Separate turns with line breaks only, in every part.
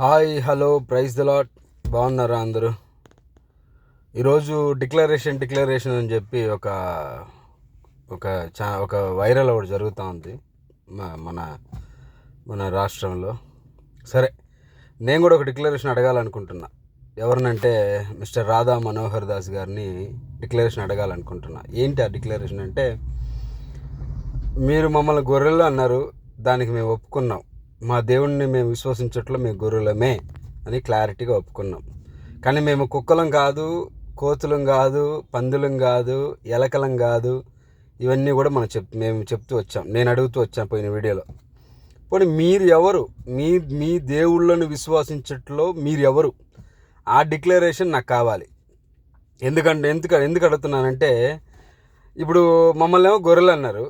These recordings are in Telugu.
Hi hello praise the Lord. బాగున్నారా అందరూ? ఈరోజు డిక్లరేషన్ అని చెప్పి ఒక ఒక ఒక వైరల్ ఒకటి జరుగుతూ ఉంది మన మన రాష్ట్రంలో. సరే, నేను కూడా ఒక డిక్లరేషన్ అడగాలనుకుంటున్నా. ఎవరినంటే మిస్టర్ రాధా మనోహర్ దాస్ గారిని డిక్లరేషన్ అడగాలనుకుంటున్నా. ఏంటి ఆ డిక్లరేషన్ అంటే, మీరు మమ్మల్ని గొర్రెలు అన్నారు, దానికి మేము ఒప్పుకున్నాం. మా దేవుణ్ణి మేము విశ్వసించట్లో మేము గొర్రెలమే అని క్లారిటీగా ఒప్పుకున్నాం. కానీ మేము కుక్కలం కాదు, కోతులం కాదు, పందులం కాదు, ఎలకలం కాదు. ఇవన్నీ కూడా మేము చెప్తూ వచ్చాం. నేను అడుగుతూ వచ్చాను పోయిన వీడియోలో. పోనీ మీరు ఎవరు? మీ దేవుళ్ళను విశ్వసించట్లో మీరు ఎవరు? ఆ డిక్లరేషన్ నాకు కావాలి. ఎందుకు అడుగుతున్నానంటే, ఇప్పుడు మమ్మల్ని ఏమో గొర్రెలు అన్నారు.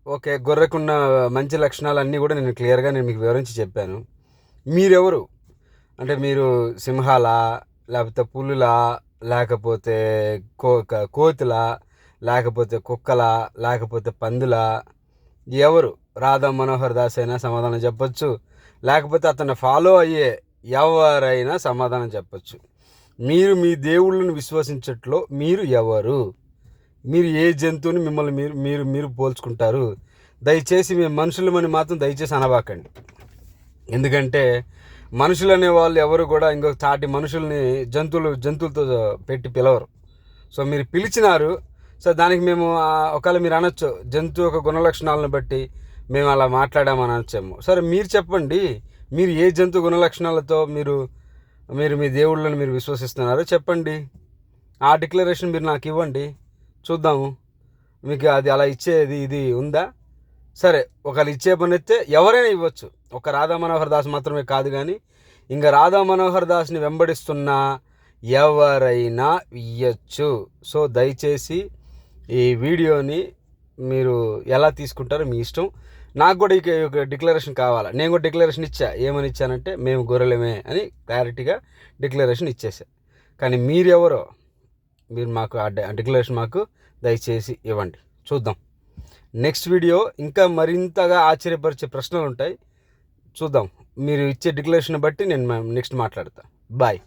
ఓకే, గొర్రెకున్న మంచి లక్షణాలు అన్నీ కూడా నేను క్లియర్గా మీకు వివరించి చెప్పాను. మీరెవరు అంటే, మీరు సింహాలా, లేకపోతే పులులా, లేకపోతే కోతులా, లేకపోతే కుక్కలా, లేకపోతే పందులా? ఎవరు? రాధా మనోహర్ దాస్ అయినా సమాధానం చెప్పొచ్చు, లేకపోతే అతన్ని ఫాలో అయ్యే ఎవరైనా సమాధానం చెప్పొచ్చు. మీరు మీ దేవుళ్ళను విశ్వసించట్లో మీరు ఎవరు? మీరు ఏ జంతువుని మిమ్మల్ని మీరు పోల్చుకుంటారు? దయచేసి మేము మనుషులమని మాత్రం దయచేసి అనబాకండి. ఎందుకంటే మనుషులు అనే వాళ్ళు ఎవరు కూడా ఇంకొక తాటి మనుషుల్ని జంతువులతో పెట్టి పిలవరు. సో మీరు పిలిచినారు. సో దానికి మేము ఒకవేళ మీరు అనొచ్చు, జంతువు యొక్క గుణలక్షణాలను బట్టి మేము అలా మాట్లాడామని అనొచ్చాము. సరే, మీరు చెప్పండి, మీరు ఏ జంతు గుణలక్షణాలతో మీరు మీ దేవుళ్ళని మీరు విశ్వసిస్తున్నారో చెప్పండి. ఆ డిక్లరేషన్ మీరు నాకు ఇవ్వండి, చూద్దాము. మీకు అది అలా ఇచ్చేది ఇది ఉందా? సరే, ఒకళ్ళు ఇచ్చే పని అయితే ఎవరైనా ఇవ్వచ్చు. ఒక రాధా మనోహర్ దాస్ మాత్రమే కాదు, కానీ ఇంకా రాధా మనోహర్ దాస్ని వెంబడిస్తున్న ఎవరైనా ఇవ్వచ్చు. సో దయచేసి ఈ వీడియోని మీరు ఎలా తీసుకుంటారో మీ ఇష్టం. నాకు కూడా ఒక డిక్లరేషన్ కావాలా. నేను కూడా డిక్లరేషన్ ఇచ్చా. ఏమని ఇచ్చానంటే, మేము గొర్రెలమే అని క్లారిటీగా డిక్లరేషన్ ఇచ్చేసా. కానీ మీరెవరో మీరు మాకు ఆ డిక్లరేషన్ మాకు దయచేసి ఇవ్వండి, చూద్దాం. నెక్స్ట్ వీడియో ఇంకా మరింతగా ఆశ్చర్యపరిచే ప్రశ్నలు ఉంటాయి, చూద్దాం. మీరు ఇచ్చే డిక్లరేషన్ బట్టి నేను నెక్స్ట్ మాట్లాడతాను. బాయ్.